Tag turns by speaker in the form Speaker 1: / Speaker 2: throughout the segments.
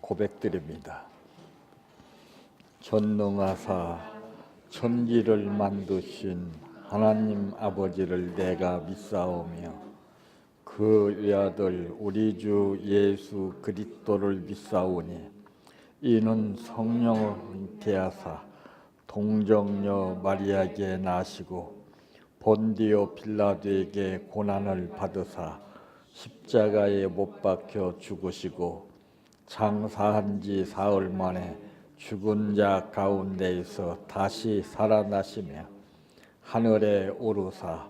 Speaker 1: 고백드립니다. 전능하사 천지를 만드신 하나님 아버지를 내가 믿사오며 그 외아들 우리 주 예수 그리스도를 믿사오니 이는 성령을 잉태하사 동정녀 마리아에게 나시고 본디오 빌라도에게 고난을 받으사 십자가에 못 박혀 죽으시고 장사한 지 사흘 만에 죽은 자 가운데에서 다시 살아나시며 하늘에 오르사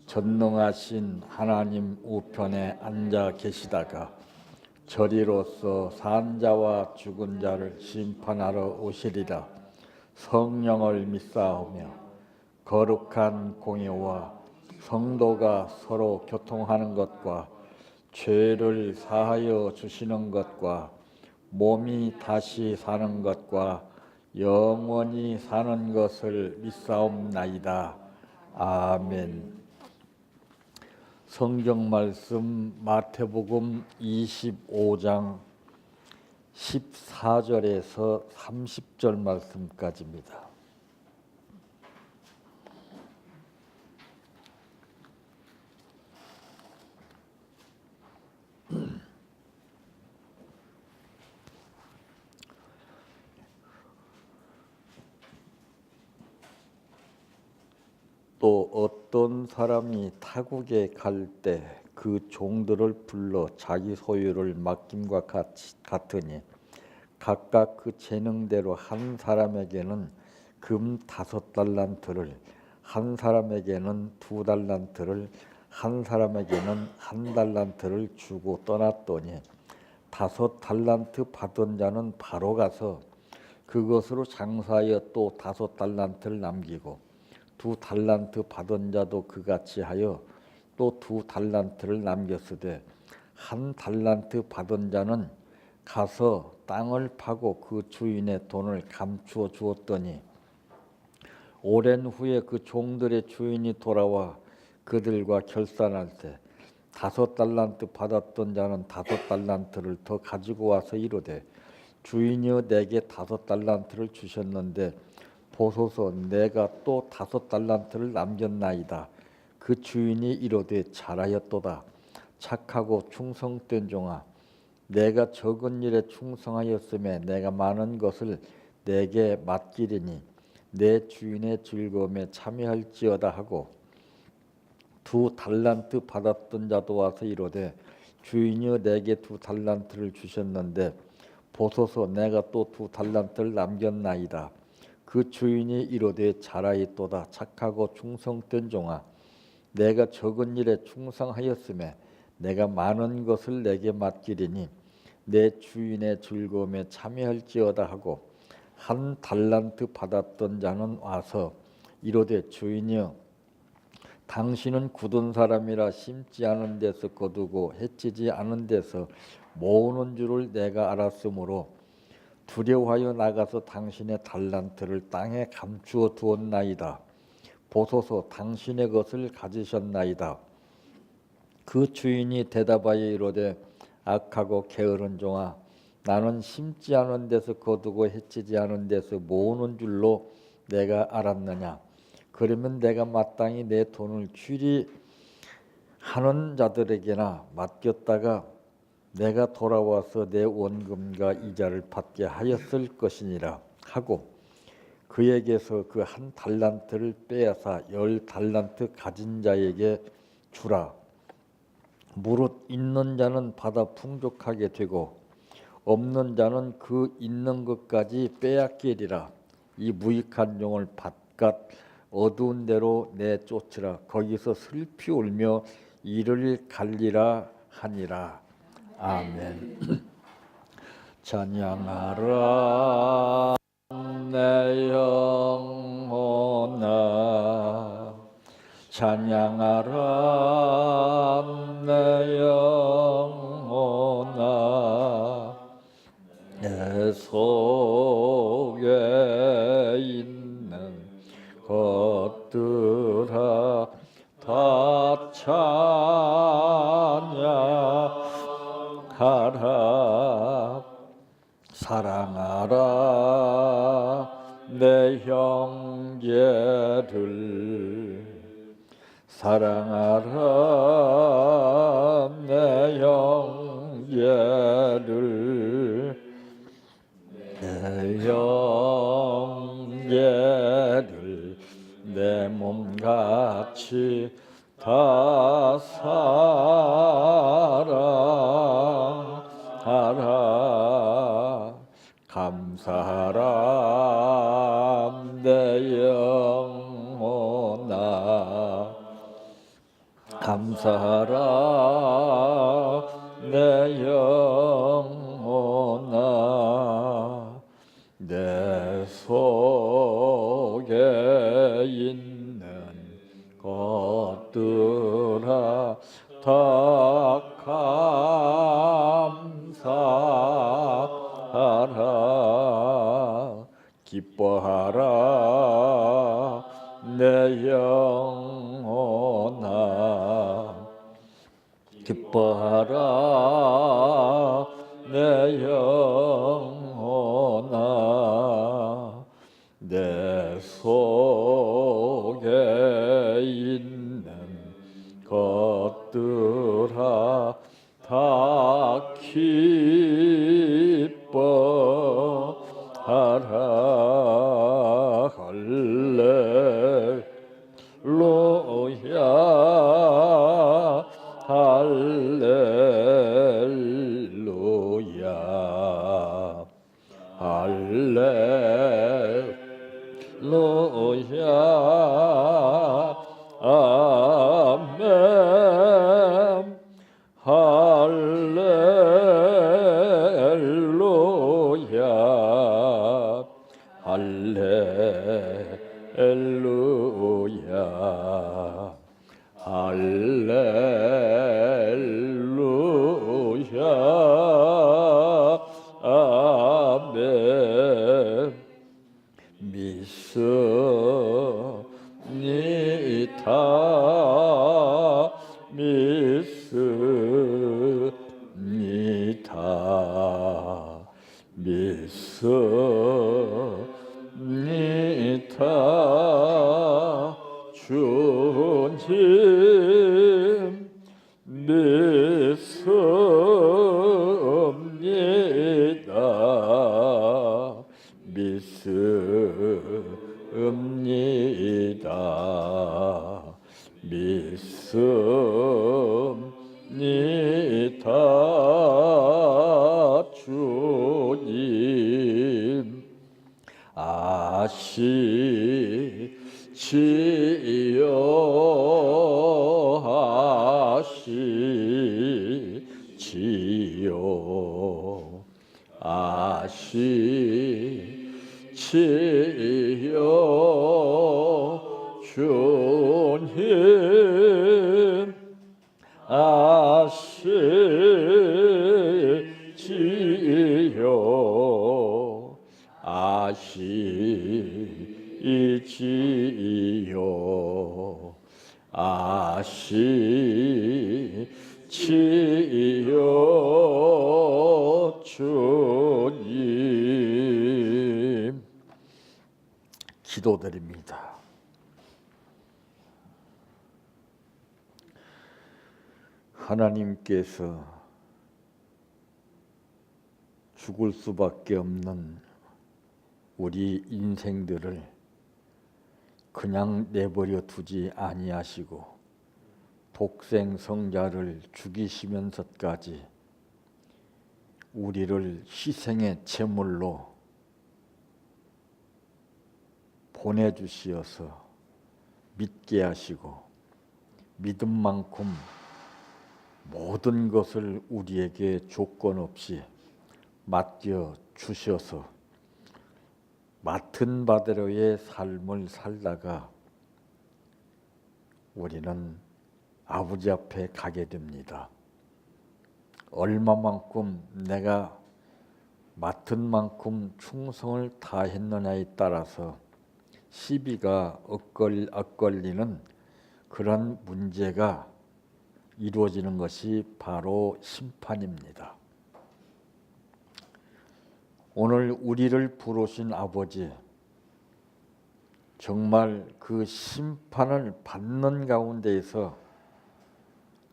Speaker 1: 전능하신 하나님 우편에 앉아 계시다가 저리로서 산 자와 죽은 자를 심판하러 오시리라. 성령을 믿사오며 거룩한 공예와 성도가 서로 교통하는 것과 죄를 사하여 주시는 것과 몸이 다시 사는 것과 영원히 사는 것을 믿사옵나이다. 아멘. 성경 말씀 마태복음 25장 14절에서 30절 말씀까지입니다. 또 어떤 사람이 타국에 갈 때 그 종들을 불러 자기 소유를 맡김과 같으니 각각 그 재능대로 한 사람에게는 금 5달란트를, 한 사람에게는 2달란트를, 한 사람에게는 1달란트를 주고 떠났더니 5달란트 받은 자는 바로 가서 그것으로 장사하여 또 5달란트를 남기고 2달란트 받은 자도 그같이 하여 또 2달란트를 남겼으되 1달란트 받은 자는 가서 땅을 파고 그 주인의 돈을 감추어 주었더니 오랜 후에 그 종들의 주인이 돌아와 그들과 결산할 때 5달란트 받았던 자는 5달란트를 더 가지고 와서 이르되 주인이여 내게 5달란트를 주셨는데 보소서 내가 또 5달란트를 남겼나이다. 그 주인이 이르되 잘하였도다. 착하고 충성된 종아, 내가 적은 일에 충성하였음에 내가 많은 것을 내게 맡기리니 내 주인의 즐거움에 참여할지어다 하고 2달란트 받았던 자도 와서 이르되 주인이여 내게 2달란트를 주셨는데 보소서 내가 또 2달란트를 남겼나이다. 그 주인이 이르되 잘하였도다. 착하고 충성된 종아, 내가 적은 일에 충성하였음에 내가 많은 것을 내게 맡기리니 내 주인의 즐거움에 참여할지어다 하고 1달란트 받았던 자는 와서 이르되 주인이여 당신은 굳은 사람이라 심지 않은 데서 거두고 해치지 않은 데서 모으는 줄을 내가 알았으므로 두려워하여 나가서 당신의 달란트를 땅에 감추어 두었나이다. 보소서 당신의 것을 가지셨나이다. 그 주인이 대답하여 이르되 악하고 게으른 종아, 나는 심지 않은 데서 거두고 해치지 않은 데서 모으는 줄로 내가 알았느냐. 그러면 내가 마땅히 내 돈을 취리하는 자들에게나 맡겼다가 내가 돌아와서 내 원금과 이자를 받게 하였을 것이니라 하고 그에게서 그 1달란트를 빼앗아 10달란트 가진 자에게 주라. 무릇 있는 자는 받아 풍족하게 되고 없는 자는 그 있는 것까지 빼앗기리라. 이 무익한 종을 바깥 어두운 데로 내쫓으라. 거기서 슬피 울며 이를 갈리라 하니라. 아멘. 찬양하라 내 영혼아, 찬양하라 내 영혼아, 내 속에 있는 것들아 다 찬양하라. 사랑하라 내 형제를 사랑하라 내 형제를 내 형제를 내 몸같이 다 사랑하라 감사하라 내 영혼아 감사하라 내 영혼아 내 속에 있는 것들아 다 감사하라 기뻐하라 내 영혼아 기뻐하라 내 영혼아 내 속에 있는 것들아 다 기뻐하라 할렐루야 할렐루야 할렐루야 아멘 할렐루야 할렐루야 할렐루야 아멘 믿습니다 믿습니다 믿습니다 주님 믿습니다 믿습니다 믿습니다 주님 아시지요 아시지요 주님 아시지요 아시지요 아시지요 주님 기도드립니다. 하나님께서 죽을 수밖에 없는 우리 인생들을 그냥 내버려 두지 아니하시고 독생성자를 죽이시면서까지 우리를 희생의 제물로 보내주시어서 믿게 하시고 믿음만큼 모든 것을 우리에게 조건 없이 맡겨 주셔서 맡은 바대로의 삶을 살다가 우리는 아버지 앞에 가게 됩니다. 얼마만큼 내가 맡은 만큼 충성을 다했느냐에 따라서 시비가 엇걸리는 그런 문제가 이루어지는 것이 바로 심판입니다. 오늘 우리를 부르신 아버지, 정말 그 심판을 받는 가운데에서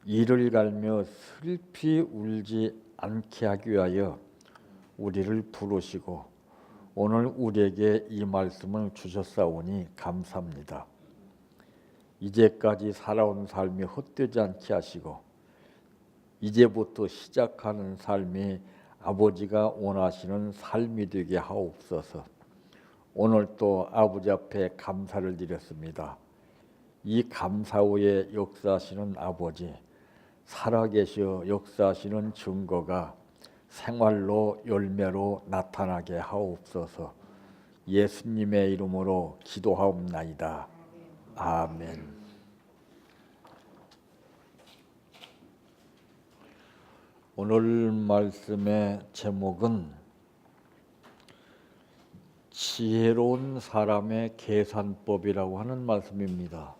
Speaker 1: 이를 갈며 슬피 울지 않게 하기 위하여 우리를 부르시고 오늘 우리에게 이 말씀을 주셨사오니 감사합니다. 이제까지 살아온 삶이 헛되지 않게 하시고 이제부터 시작하는 삶이 아버지가 원하시는 삶이 되게 하옵소서. 오늘 또 아버지 앞에 감사를 드렸습니다. 이 감사 후에 역사하시는 아버지, 살아계셔 역사하시는 증거가 생활로 열매로 나타나게 하옵소서. 예수님의 이름으로 기도하옵나이다. 아멘. 오늘 말씀의 제목은 지혜로운 사람의 계산법이라고 하는 말씀입니다.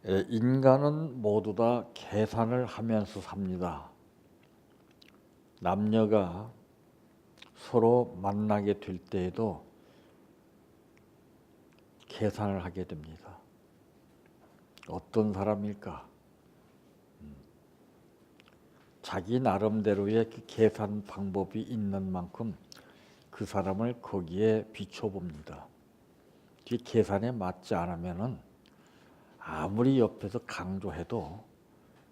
Speaker 1: 인간은 모두 다 계산을 하면서 삽니다. 남녀가 서로 만나게 될 때에도 계산을 하게 됩니다. 어떤 사람일까? 자기 나름대로의 그 계산 방법이 있는 만큼 그 사람을 거기에 비춰봅니다. 그 계산에 맞지 않으면은 아무리 옆에서 강조해도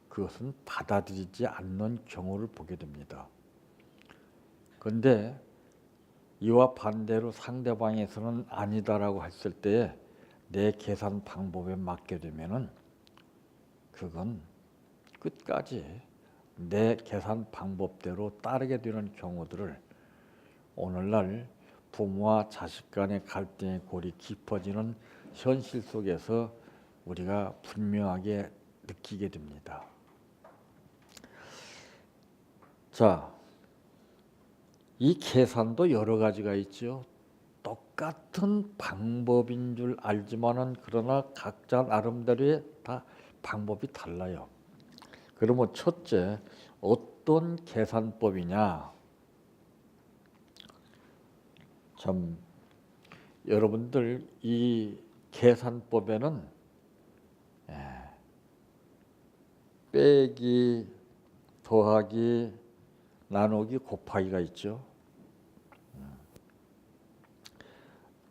Speaker 1: 그것은 받아들이지 않는 경우를 보게 됩니다. 그런데 이와 반대로 상대방에서는 아니다라고 했을 때에 내 계산 방법에 맞게 되면은 그건 끝까지 내 계산 방법대로 따르게 되는 경우들을 오늘날 부모와 자식 간의 갈등의 골이 깊어지는 현실 속에서 우리가 분명하게 느끼게 됩니다. 자, 이 계산도 여러 가지가 있죠. 똑같은 방법인 줄 알지만은 그러나 각자 나름대로의 다 방법이 달라요. 그러면 첫째, 어떤 계산법이냐? 참 여러분들 이 계산법에는 빼기, 더하기, 나누기, 곱하기가 있죠.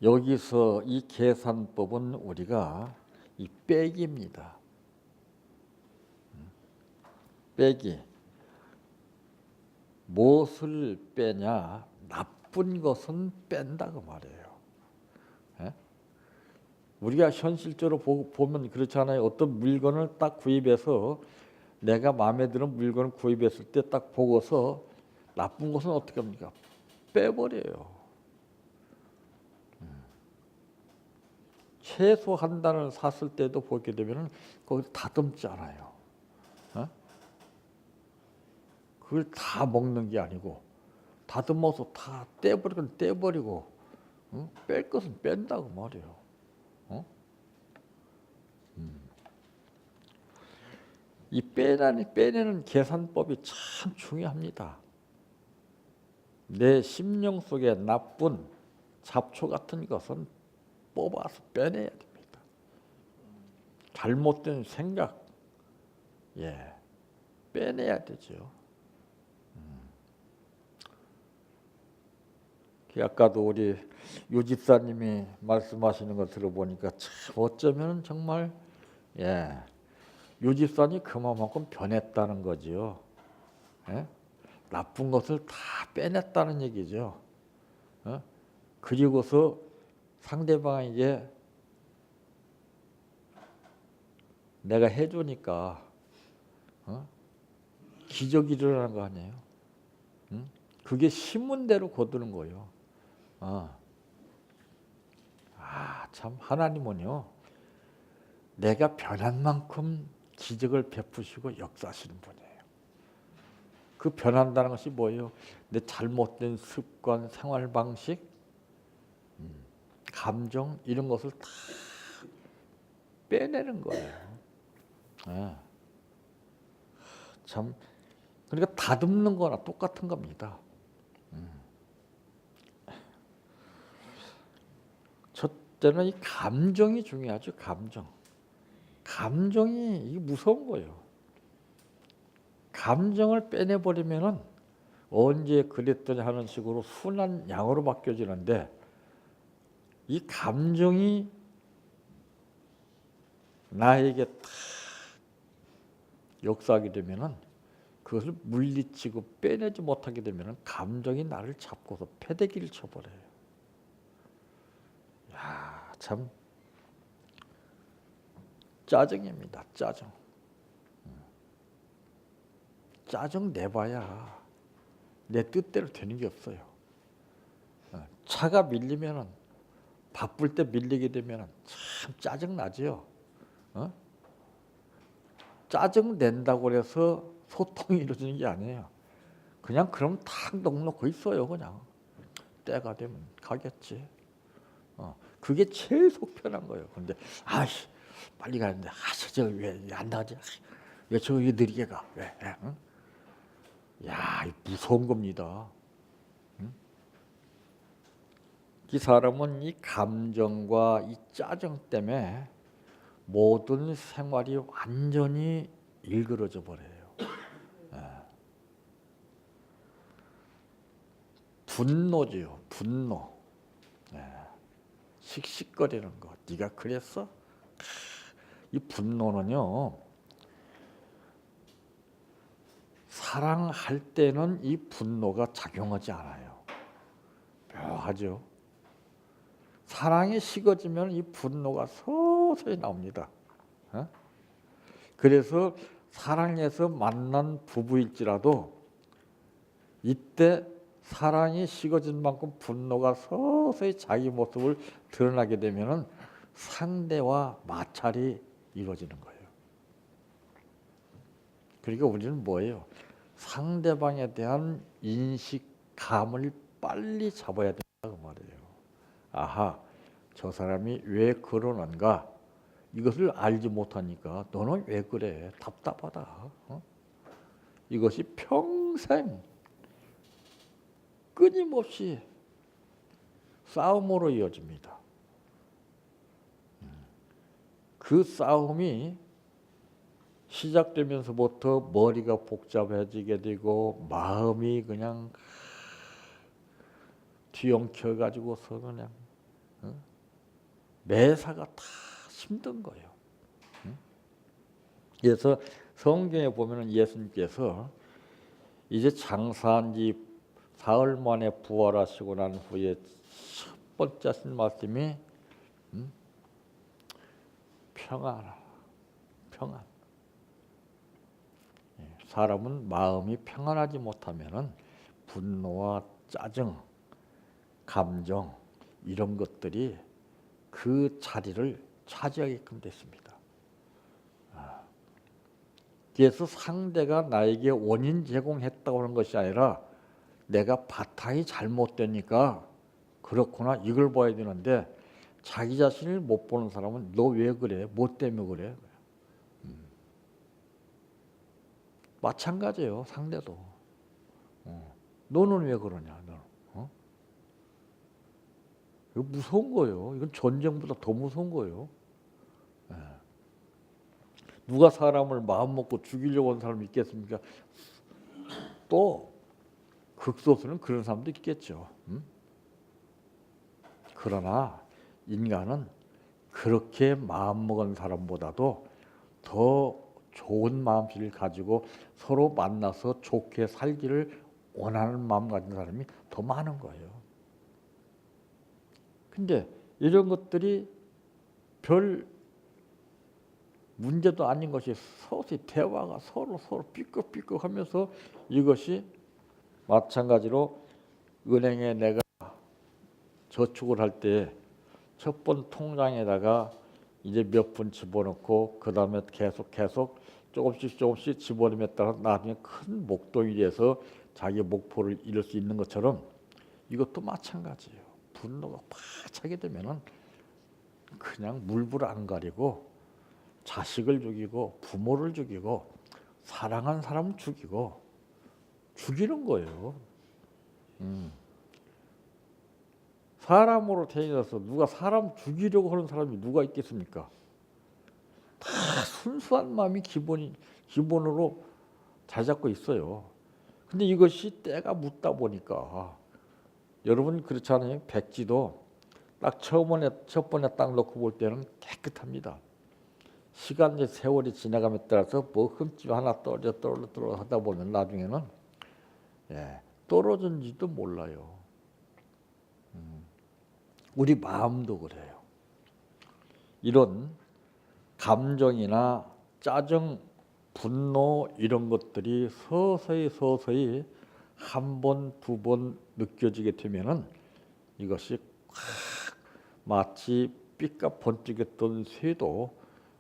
Speaker 1: 여기서 이 계산법은 우리가 이 빼기입니다. 빼기. 무엇을 빼냐? 나쁜 것은 뺀다고 말해요. 예? 우리가 현실적으로 보면 그렇잖아요. 어떤 물건을 딱 구입해서 내가 마음에 드는 물건을 구입했을 때 딱 보고서 나쁜 것은 어떻게 합니까? 빼버려요. 채소 한 단을 샀을 때도 보게 되면 거기 다듬지 않아요. 어? 그걸 다 먹는 게 아니고 다듬어서 다 떼버리건 떼버리고 뺄 것은 뺀다고 말이에요. 어? 이 빼내는 계산법이 참 중요합니다. 내 심령 속에 나쁜 잡초 같은 것은 뽑아서 빼내야 됩니다. 잘못된 생각, 빼내야 되죠. 아까도 우리 유 집사님이 말씀하시는 거 들어보니까 참 어쩌면 정말 유 집사님이 그만큼 변했다는 거지요. 나쁜 것을 다 빼냈다는 얘기죠. 그리고서 상대방에게 내가 해주니까 기적이 일어나는 거 아니에요? 그게 신문대로 거두는 거예요. 참 하나님은요, 내가 변한 만큼 기적을 베푸시고 역사하시는 분이에요. 그 변한다는 것이 뭐예요? 내 잘못된 습관, 생활 방식, 감정 이런 것을 다 빼내는 거예요. 참 그러니까 다듬는 거나 똑같은 겁니다. 첫째는 이 감정이 중요하죠. 감정이 이게 무서운 거예요. 감정을 빼내버리면은 언제 그랬더니 하는 식으로 순한 양으로 바뀌어지는데, 이 감정이 나에게 탁 역사하게 되면은 그것을 물리치고 빼내지 못하게 되면은 감정이 나를 잡고서 패대기를 쳐버려요. 야, 참 짜증입니다. 짜증 내봐야 내 뜻대로 되는 게 없어요. 차가 밀리면은, 바쁠 때 밀리게 되면은 참 짜증 나지요. 짜증 낸다고 해서 소통이 이루어지는 게 아니에요. 그냥 그럼 탁 넉넉히 있어요. 그냥 때가 되면 가겠지. 그게 제일 속 편한 거예요. 근데 아씨 빨리 가는데 저 왜 안 나가지? 왜 저기 느리게 가? 왜? 응? 야, 무서운 겁니다. 응? 이 사람은 이 감정과 이 짜증 때문에 모든 생활이 완전히 일그러져 버려요. 분노지요, 분노. 씩씩거리는 거. 네가 그랬어? 이 분노는요, 사랑할 때는 이 분노가 작용하지 않아요. 묘하죠. 사랑이 식어지면 이 분노가 서서히 나옵니다. 그래서 사랑해서 만난 부부일지라도 이때 사랑이 식어진 만큼 분노가 서서히 자기 모습을 드러나게 되면은 상대와 마찰이 이루어지는 거예요. 그러니까 우리는 뭐예요? 상대방에 대한 인식감을 빨리 잡아야 된다고 말이에요. 아하, 저 사람이 왜 그러는가? 이것을 알지 못하니까 너는 왜 그래? 답답하다. 이것이 평생 끊임없이 싸움으로 이어집니다. 그 싸움이 시작되면서부터 머리가 복잡해지게 되고 마음이 그냥 뒤엉켜 가지고서 그냥 매사가 다 힘든 거예요. 그래서 성경에 보면은 예수님께서 이제 장사한 지 사흘 만에 부활하시고 난 후에 첫 번째 하신 말씀이 평안. 사람은 마음이 평안하지 못하면은 분노와 짜증, 감정 이런 것들이 그 자리를 차지하게끔 됐습니다. 그래서 상대가 나에게 원인 제공했다고 하는 것이 아니라 내가 바탕이 잘못되니까 그렇구나 이걸 봐야 되는데, 자기 자신을 못 보는 사람은 너 왜 그래? 뭐 때문에 그래? 마찬가지예요. 상대도. 너는 왜 그러냐? 너는. 이거 무서운 거예요. 이건 전쟁보다 더 무서운 거예요. 누가 사람을 마음 먹고 죽이려고 하는 사람이 있겠습니까? 또 극소수는 그런 사람도 있겠죠. 그러나 인간은 그렇게 마음먹은 사람보다도 더 좋은 마음씨를 가지고 서로 만나서 좋게 살기를 원하는 마음 가진 사람이 더 많은 거예요. 근데 이런 것들이 별 문제도 아닌 것이 서서히 대화가 서로 삐걱삐걱 하면서, 이것이 마찬가지로 은행에 내가 저축을 할 때 첫 번 통장에다가 이제 몇 푼 집어넣고 그 다음에 계속 조금씩 집어넣었다가 나중에 큰 목돈이 돼서 자기 목표를 이룰 수 있는 것처럼 이것도 마찬가지예요. 분노가 팍 차게 되면은 그냥 물불 안 가리고 자식을 죽이고 부모를 죽이고 사랑한 사람 죽이고 죽이는 거예요. 사람으로 태어나서 누가 사람 죽이려고 하는 사람이 누가 있겠습니까? 다 순수한 마음이 기본으로 잘 잡고 있어요. 근데 이것이 때가 묻다 보니까 여러분 그렇잖아요. 백지도 딱 첫 번에 딱 놓고 볼 때는 깨끗합니다. 시간의 세월이 지나감에 따라서 뭐 흠집 하나 떨어져 하다 보면 나중에는 떨어진지도 몰라요. 우리 마음도 그래요. 이런 감정이나 짜증, 분노 이런 것들이 서서히 한 번, 두 번 느껴지게 되면은 이것이 마치 삐까 번쩍였던 쇠도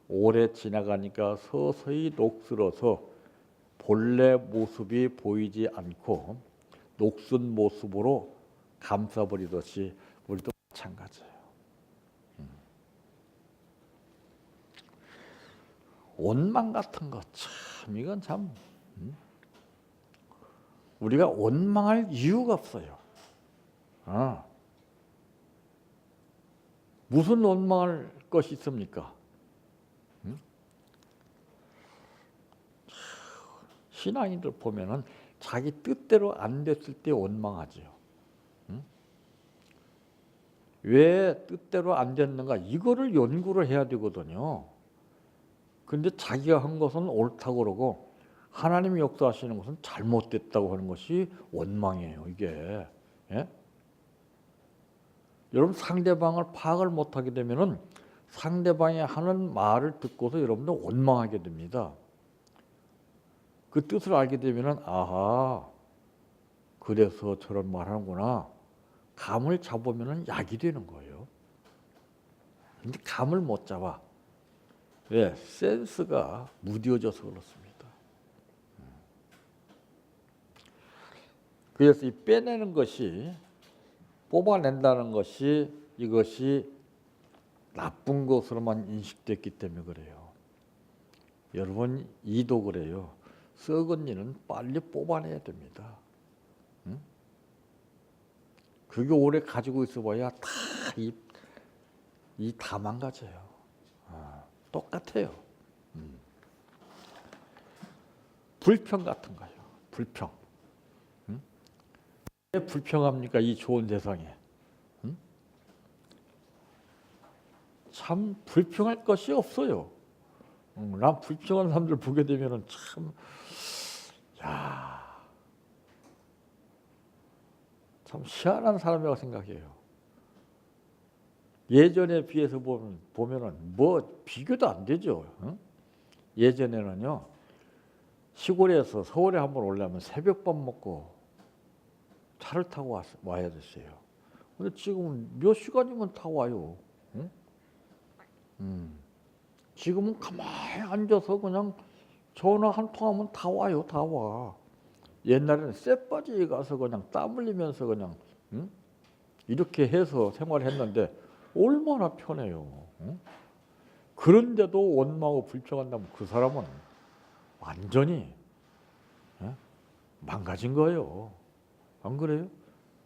Speaker 1: 오래 지나가니까 서서히 녹슬어서 본래 모습이 보이지 않고 녹슨 모습으로 감싸버리듯이 우리도 마찬가지예요. 원망 같은 거 참 이건 참 우리가 원망할 이유가 없어요. 무슨 원망할 것이 있습니까? 신앙인들 보면은 자기 뜻대로 안 됐을 때 원망하죠. 왜 뜻대로 안 됐는가? 이거를 연구를 해야 되거든요. 근데 자기가 한 것은 옳다고 그러고 하나님이 역사하시는 것은 잘못됐다고 하는 것이 원망이에요. 이게. 예? 여러분 상대방을 파악을 못하게 되면은 상대방이 하는 말을 듣고서 여러분들 원망하게 됩니다. 그 뜻을 알게 되면은 아하 그래서 저런 말하는구나. 감을 잡으면은 약이 되는 거예요. 근데 감을 못 잡아. 왜? 센스가 무뎌져서 그렇습니다. 그래서 이 빼내는 것이 뽑아낸다는 것이 이것이 나쁜 것으로만 인식됐기 때문에 그래요. 여러분 이도 그래요. 썩은 일은 빨리 뽑아내야 됩니다. 그게 오래 가지고 있어봐야 다 망가져요. 똑같아요. 불평 같은 거예요. 불평. 왜 불평합니까? 이 좋은 세상에. 참 불평할 것이 없어요. 난 불평하는 사람들 보게 되면은 참 희한한 사람이라고 생각해요. 예전에 비해서 보면은 뭐 비교도 안 되죠. 예전에는요 시골에서 서울에 한번 오려면 새벽밥 먹고 차를 타고 와야 됐어요. 근데 지금은 몇 시간이면 타 와요. 지금은 가만히 앉아서 그냥 전화 한 통하면 다 와요. 다 와. 옛날에는 쌔바지에 가서 그냥 땀 흘리면서 그냥 이렇게 해서 생활했는데 얼마나 편해요. 그런데도 원망하고 불평한다면 그 사람은 완전히 망가진 거예요. 안 그래요?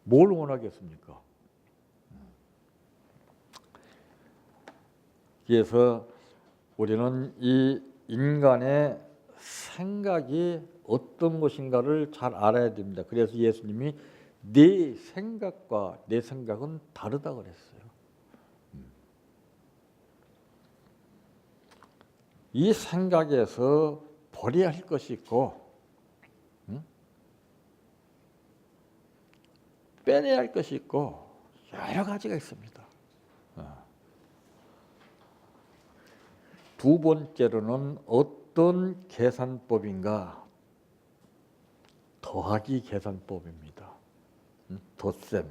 Speaker 1: 뭘 원하겠습니까? 그래서 우리는 이 인간의 생각이 어떤 것인가를 잘 알아야 됩니다. 그래서 예수님이 네 생각과 내 생각은 다르다 그랬어요. 이 생각에서 버려야 할 것이 있고 빼내야 할 것이 있고 여러 가지가 있습니다. 두 번째로는 어떤 계산법인가? 더하기 계산법입니다. 덧셈.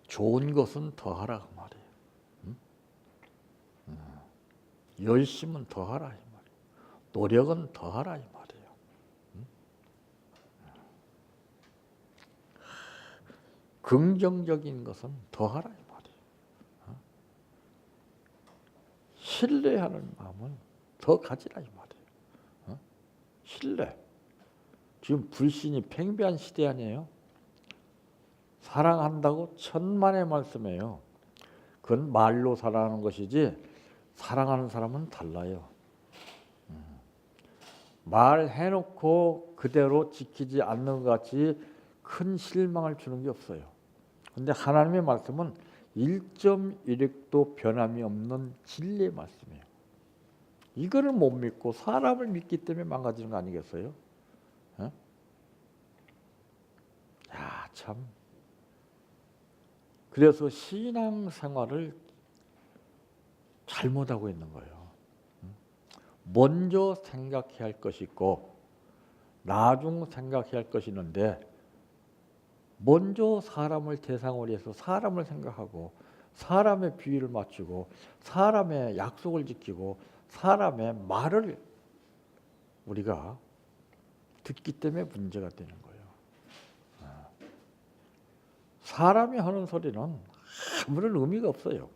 Speaker 1: 좋은 것은 더하라 그 말이에요. 열심은 더하라 이 말이에요. 노력은 더하라 이 말이에요. 긍정적인 것은 더하라 이 말이에요. 신뢰하는 마음은 더 가지라 이 말이에요. 신뢰. 지금 불신이 팽배한 시대 아니에요? 사랑한다고 천만의 말씀이에요. 그건 말로 사랑하는 것이지 사랑하는 사람은 달라요. 말해놓고 그대로 지키지 않는 것 같이 큰 실망을 주는 게 없어요. 그런데 하나님의 말씀은 1.1획도 변함이 없는 진리의 말씀이에요. 이거를 못 믿고 사람을 믿기 때문에 망가지는 거 아니겠어요? 어? 야, 참. 그래서 신앙생활을 잘못하고 있는 거예요. 먼저 생각해야 할 것이 있고 나중 생각해야 할 것이 있는데 먼저 사람을 대상으로 해서 사람을 생각하고 사람의 비위를 맞추고 사람의 약속을 지키고 사람의 말을 우리가 듣기 때문에 문제가 되는 거예요. 사람이 하는 소리는 아무런 의미가 없어요.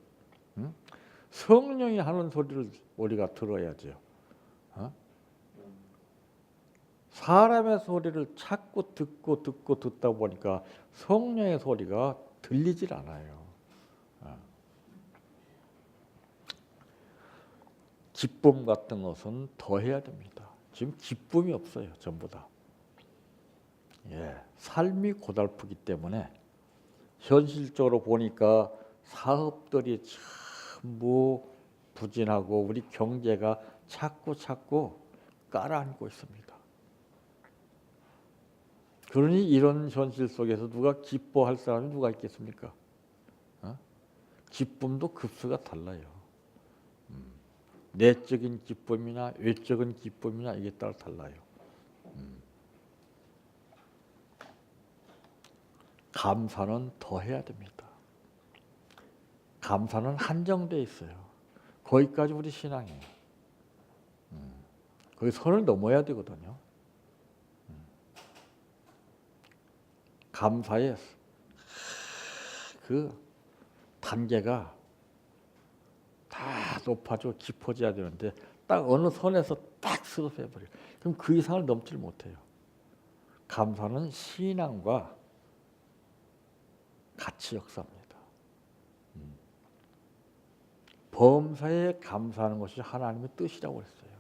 Speaker 1: 성령이 하는 소리를 우리가 들어야죠. 사람의 소리를 자꾸 듣고 듣다 보니까 성령의 소리가 들리질 않아요. 기쁨 같은 것은 더 해야 됩니다. 지금 기쁨이 없어요. 전부 다. 예, 삶이 고달프기 때문에 현실적으로 보니까 사업들이 전부 부진하고 우리 경제가 자꾸 깔아앉고 있습니다. 그러니 이런 현실 속에서 누가 기뻐할 사람이 누가 있겠습니까? 기쁨도 급수가 달라요. 내적인 기쁨이나 외적인 기쁨이나 이게 따라 달라요. 감사는 더 해야 됩니다. 감사는 한정돼 있어요. 거기까지 우리 신앙이에요. 거기 선을 넘어야 되거든요. 감사의 그 단계가 다 높아져 깊어져야 되는데 딱 어느 선에서 딱 스톱해버려요. 그럼 그 이상을 넘질 못해요. 감사는 신앙과 같이 역사합니다. 범사에 감사하는 것이 하나님의 뜻이라고 했어요.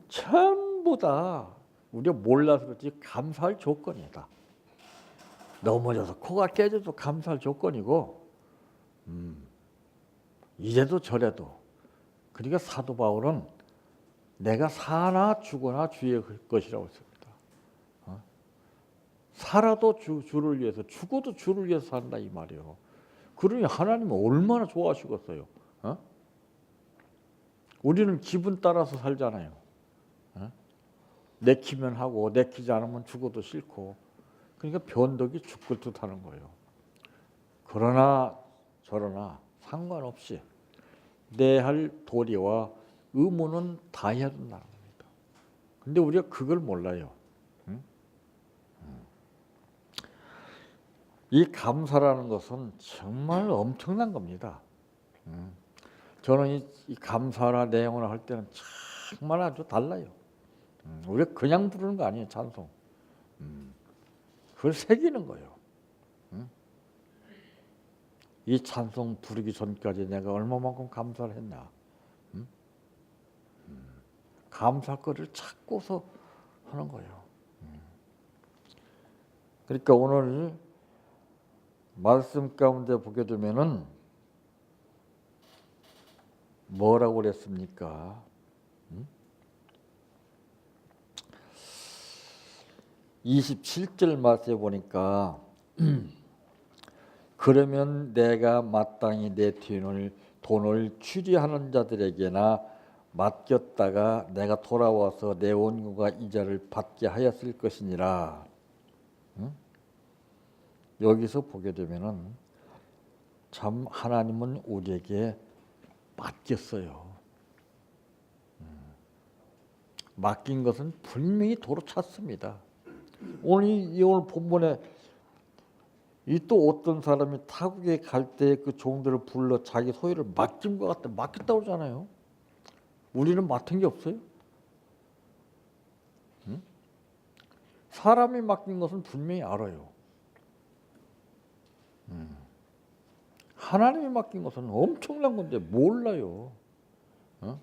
Speaker 1: 전부 다 우리가 몰라서 그렇지 감사할 조건이다. 넘어져서 코가 깨져도 감사할 조건이고 이래도 저래도. 그러니까 사도 바울은 내가 사나 죽거나 주의 것이라고 했습니다. 살아도 주를 위해서 죽어도 주를 위해서 산다 이 말이에요. 그러니 하나님은 얼마나 좋아하시겠어요. 우리는 기분 따라서 살잖아요. 내키면 하고 내키지 않으면 죽어도 싫고 그러니까 변덕이 죽을 듯 하는 거예요. 그러나 저러나 상관없이 내 할 도리와 의무는 다 해야 된다는 겁니다. 근데 우리가 그걸 몰라요. 이 감사라는 것은 정말 엄청난 겁니다. 저는 이 감사나 내용을 할 때는 정말 아주 달라요. 우리가 그냥 부르는 거 아니에요. 찬송. 그걸 새기는 거예요. 이 찬송 부르기 전까지 내가 얼마만큼 감사를 했나. 감사거리를 찾고서 하는 거예요. 그러니까 오늘 말씀 가운데 보게 되면은 뭐라고 그랬습니까? 27절 말씀에 보니까 그러면 내가 마땅히 내 돈을 취리하는 자들에게나 맡겼다가 내가 돌아와서 내 원고가 이자를 받게 하였을 것이니라. 여기서 보게 되면은 참 하나님은 우리에게 맡겼어요. 맡긴 것은 분명히 도로 찾습니다. 오늘 본문에 이 또 어떤 사람이 타국에 갈 때 그 종들을 불러 자기 소유를 맡긴 것 같다 맡겼다고 그러잖아요. 우리는 맡은 게 없어요. 사람이 맡긴 것은 분명히 알아요. 하나님이 맡긴 것은 엄청난 건데 몰라요. 어?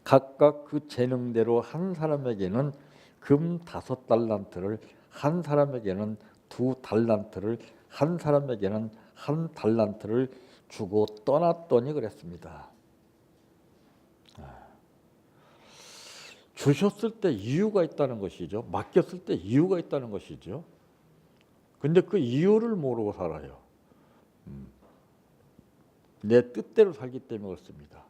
Speaker 1: 각각 그 재능대로 한 사람에게는 금 5달란트를, 한 사람에게는 2달란트를, 한 사람에게는 1달란트를 주고 떠났더니 그랬습니다. 주셨을 때 이유가 있다는 것이죠. 맡겼을 때 이유가 있다는 것이죠. 근데 그 이유를 모르고 살아요. 내 뜻대로 살기 때문에 그렇습니다.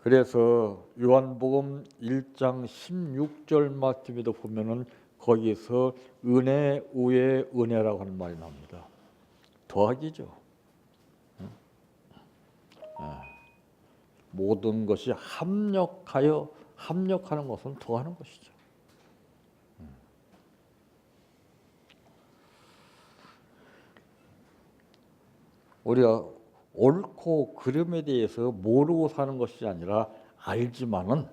Speaker 1: 그래서 요한복음 1장 16절 말씀에도 보면은 거기서 은혜 위에 은혜라고 하는 말이 나옵니다. 더하기죠. 모든 것이 합력하는 것은 더하는 것이죠. 우리가 옳고 그름에 대해서 모르고 사는 것이 아니라 알지만은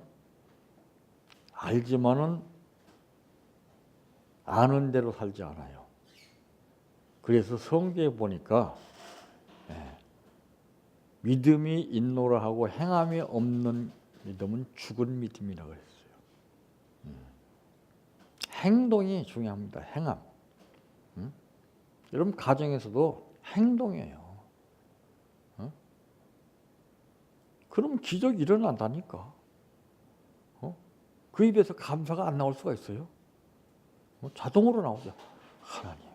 Speaker 1: 아는 대로 살지 않아요. 그래서 성경에 보니까 믿음이 있노라 하고 행함이 없는 믿음은 죽은 믿음이라고 했어요. 행동이 중요합니다. 행함. 여러분 가정에서도 행동이에요. 그럼 기적이 일어난다니까. 그 입에서 감사가 안 나올 수가 있어요? 자동으로 나오죠. 하나님,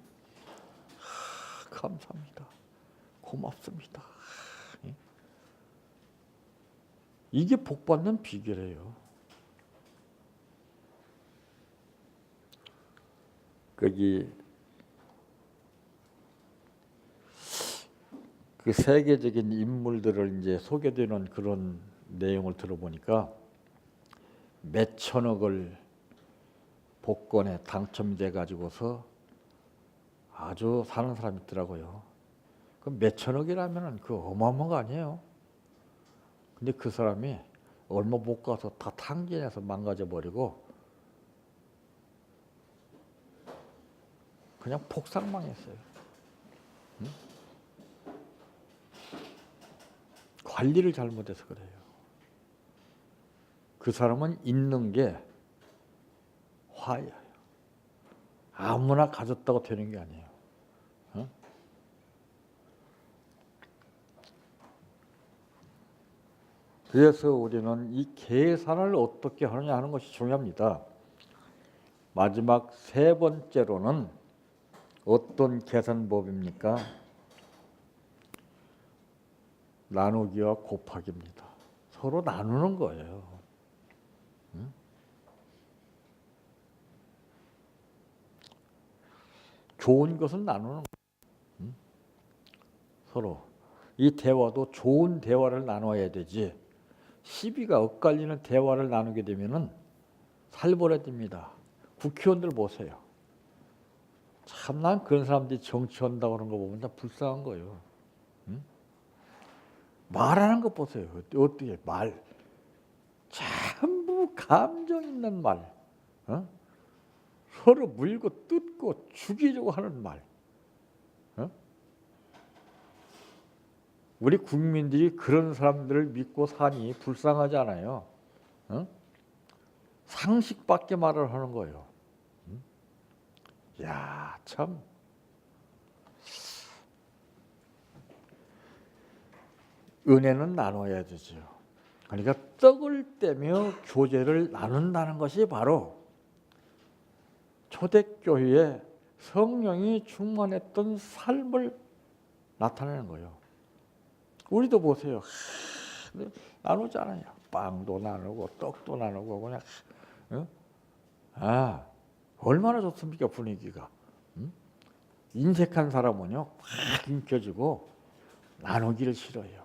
Speaker 1: 감사합니다. 고맙습니다. 이게 복받는 비결이에요. 거기 그 세계적인 인물들을 이제 소개되는 그런 내용을 들어보니까 몇천억을 복권에 당첨돼 가지고서 아주 사는 사람이 있더라고요. 그 몇천억이라면은 그 어마어마한 거 아니에요. 근데 그 사람이 얼마 못 가서 다 탕진해서 망가져 버리고 그냥 폭삭망했어요. 응? 관리를 잘못해서 그래요. 그 사람은 있는 게 화예요. 아무나 가졌다고 되는 게 아니에요. 응? 그래서 우리는 이 계산을 어떻게 하느냐 하는 것이 중요합니다. 마지막 세 번째로는 어떤 계산법입니까? 나누기와 곱하기입니다. 서로 나누는 거예요. 응? 좋은 것은 나누는 거예요. 응? 서로. 이 대화도 좋은 대화를 나눠야 되지, 시비가 엇갈리는 대화를 나누게 되면은 살벌해집니다. 국회의원들 보세요. 참 난 그런 사람들이 정치한다고 하는 거 보면 참 불쌍한 거예요. 응? 말하는 것 보세요. 어떻게 말. 전부 감정 있는 말. 어? 서로 물고 뜯고 죽이려고 하는 말. 어? 우리 국민들이 그런 사람들을 믿고 사니 불쌍하지 않아요? 어? 상식밖에 말을 하는 거예요. 야, 참. 은혜는 나눠야 되죠. 그러니까 떡을 떼며 교제를 나눈다는 것이 바로 초대교회에 성령이 충만했던 삶을 나타내는 거예요. 우리도 보세요. 나누잖아요. 빵도 나누고 떡도 나누고 그냥. 얼마나 좋습니까 분위기가. 인색한 사람은요 확 인켜지고 나누기를 싫어해요.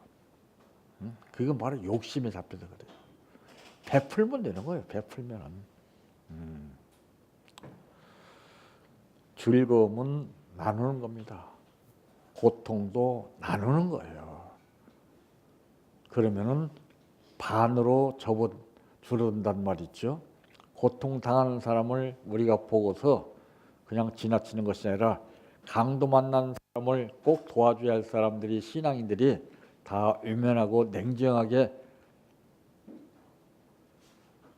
Speaker 1: 그건 바로 욕심에 잡혀서 그래요. 베풀면 되는 거예요. 베풀면은. 즐거움은 나누는 겁니다. 고통도 나누는 거예요. 그러면은 반으로 줄어든단 말이죠. 고통당하는 사람을 우리가 보고서 그냥 지나치는 것이 아니라 강도 만난 사람을 꼭 도와줘야 할 사람들이, 신앙인들이 다 외면하고 냉정하게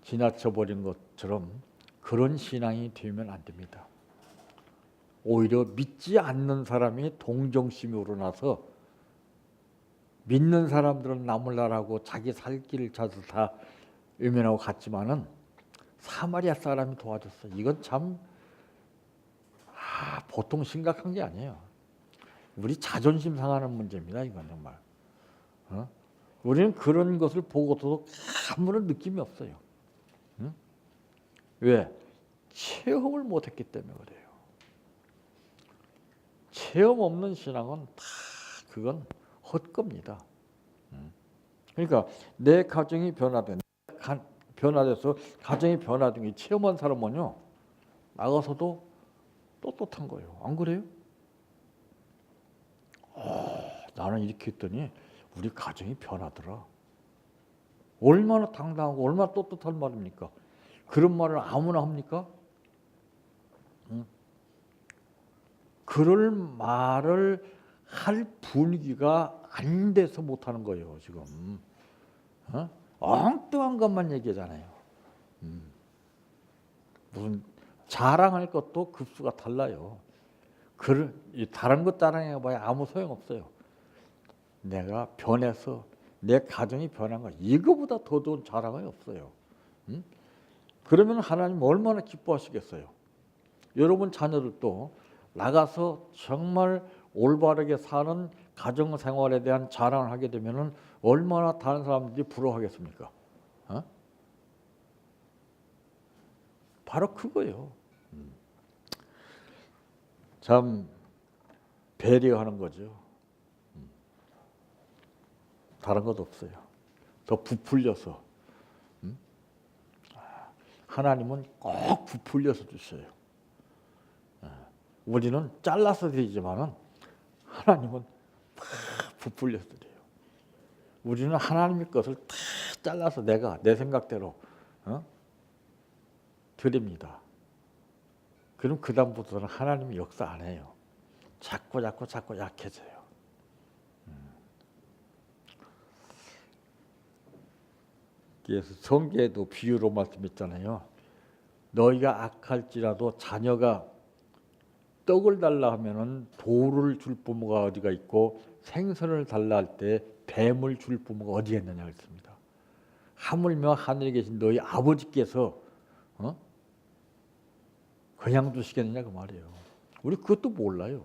Speaker 1: 지나쳐버린 것처럼 그런 신앙이 되면 안 됩니다. 오히려 믿지 않는 사람이 동정심이 우러나서 믿는 사람들은 남을 나라고 자기 살 길을 찾아서 다 외면하고 갔지만은 사마리아 사람이 도와줬어. 이건 참 보통 심각한 게 아니에요. 우리 자존심 상하는 문제입니다. 이건 정말. 우리는 그런 것을 보고도 아무런 느낌이 없어요. 왜? 체험을 못했기 때문에 그래요. 체험 없는 신앙은 다 그건 헛겁니다. 그러니까 내 가정이 변화돼서 가정이 변화된 게 체험한 사람은요, 나가서도 떳떳한 거예요. 안 그래요? 나는 이렇게 했더니 우리 가정이 변하더라. 얼마나 당당하고 얼마나 떳떳한 말입니까? 그런 말을 아무나 합니까? 그럴 말을 할 분위기가 안 돼서 못하는 거예요. 지금 엉뚱한 것만 얘기하잖아요. 무슨 자랑할 것도 급수가 달라요. 다른 것 자랑해봐야 아무 소용없어요. 내가 변해서 내 가정이 변한 거, 이거보다 더 좋은 자랑이 없어요. 그러면 하나님 얼마나 기뻐하시겠어요. 여러분 자녀들도 나가서 정말 올바르게 사는 가정생활에 대한 자랑을 하게 되면 얼마나 다른 사람들이 부러워하겠습니까? 바로 그거예요. 참 배려하는 거죠. 다른 것 없어요. 더 부풀려서. 하나님은 꼭 부풀려서 주셔요. 우리는 잘라서 드리지만은 하나님은 부풀려서 드려요. 우리는 하나님의 것을 다 잘라서 내 생각대로 드립니다. 그럼 그 다음부터는 하나님이 역사 안 해요. 자꾸 약해져요. 그래서 성경에도 비유로 말씀했잖아요. 너희가 악할지라도 자녀가 떡을 달라 하면은 돌을 줄 부모가 어디가 있고 생선을 달라 할 때 뱀을 줄 부모가 어디에 있느냐 했습니다. 하물며 하늘에 계신 너희 아버지께서 그냥 두시겠느냐 그 말이에요. 우리 그것도 몰라요.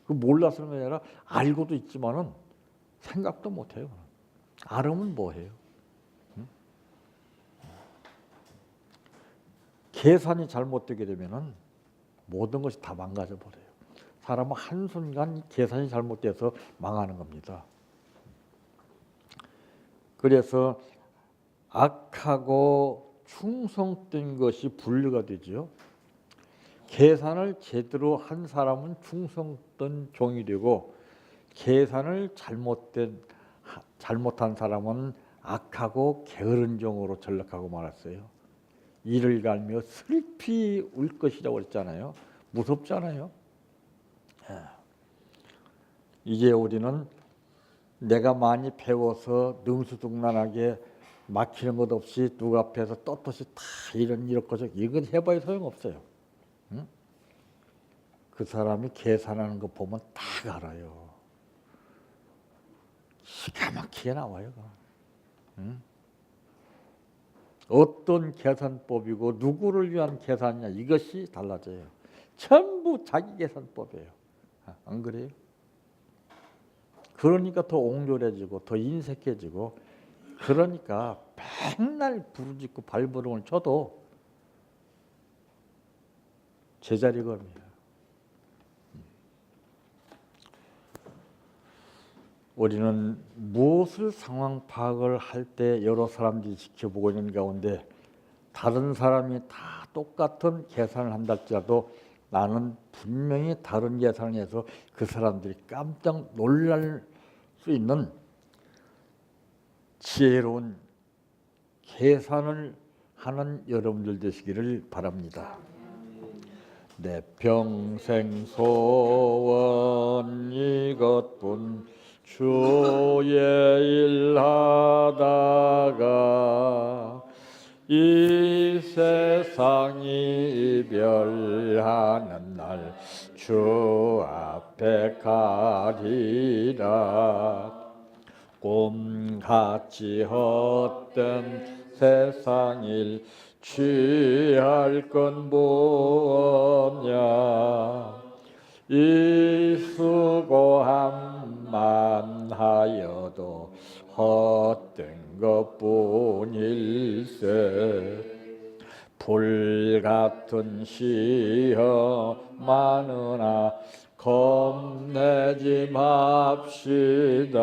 Speaker 1: 그 몰라서는 아니라 알고도 있지만은 생각도 못해요. 알으면 뭐해요? 계산이 잘못되게 되면은 모든 것이 다 망가져 버려요. 사람은 한순간 계산이 잘못돼서 망하는 겁니다. 그래서 악하고 충성된 것이 분류가 되죠. 계산을 제대로 한 사람은 충성된 종이 되고 계산을 잘못한 사람은 악하고 게으른 종으로 전락하고 말았어요. 이를 갈며 슬피 울 것이라고 했잖아요. 무섭잖아요. 이제 우리는 내가 많이 배워서 능수능란하게 막히는 것 없이 누구 앞에서 떳떳이 다 이렇거저 이건 해봐야 소용없어요. 그 사람이 계산하는 거 보면 딱 알아요. 기가 막히게 나와요. 어떤 계산법이고 누구를 위한 계산이냐 이것이 달라져요. 전부 자기 계산법이에요. 안 그래요? 그러니까 더 옹졸해지고 더 인색해지고 그러니까 맨날 부르짖고 발버둥을 쳐도 제자리 걸음이에요. 우리는 무엇을 상황 파악을 할 때 여러 사람들이 지켜보고 있는 가운데 다른 사람이 다 똑같은 계산을 한다 할지라도 나는 분명히 다른 계산을 해서 그 사람들이 깜짝 놀랄 수 있는 지혜로운 계산을 하는 여러분들 되시기를 바랍니다. 내 평생 소원 이것뿐 주의 일 하다가 이 세상이 이별하는 날 주 앞에 가리라. 꿈같이 헛된 세상일 취할 건 무엇냐. 이 수고함만 하여도 헛된 것뿐일세. 불같은 시험 많으나 겁내지 맙시다.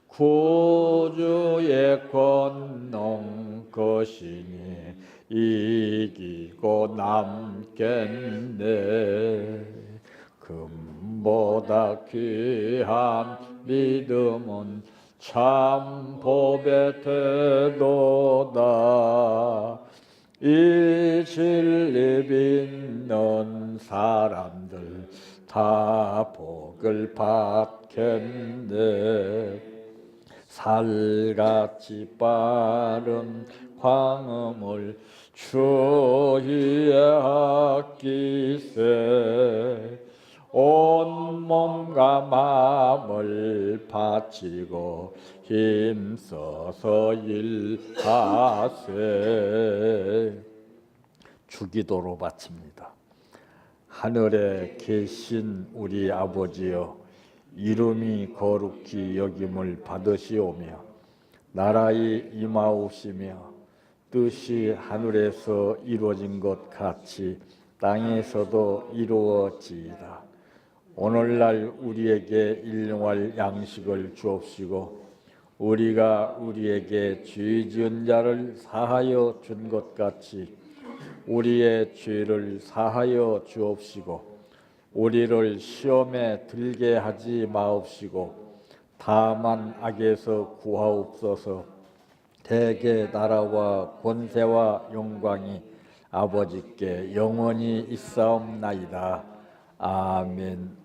Speaker 1: 구주의 권능 것이니 이기고 남겠네. 금보다 귀한 믿음은 참 법의 태도다. 이 진리 믿는 사람들 다 복을 받겠네. 살같이 빠른 광음을 주위에 아끼세. 온 몸과 마음을 바치고 힘써서 일하세. 주기도로 바칩니다. 하늘에 계신 우리 아버지여, 이름이 거룩히 여김을 받으시오며 나라의 임하옵시며 뜻이 하늘에서 이루어진 것 같이 땅에서도 이루어지이다. 오늘날 우리에게 일용할 양식을 주옵시고 우리가 우리에게 죄 지은 자를 사하여 준 것 같이 우리의 죄를 사하여 주옵시고 우리를 시험에 들게 하지 마옵시고 다만 악에서 구하옵소서. 대개 나라와 권세와 영광이 아버지께 영원히 있사옵나이다. 아멘.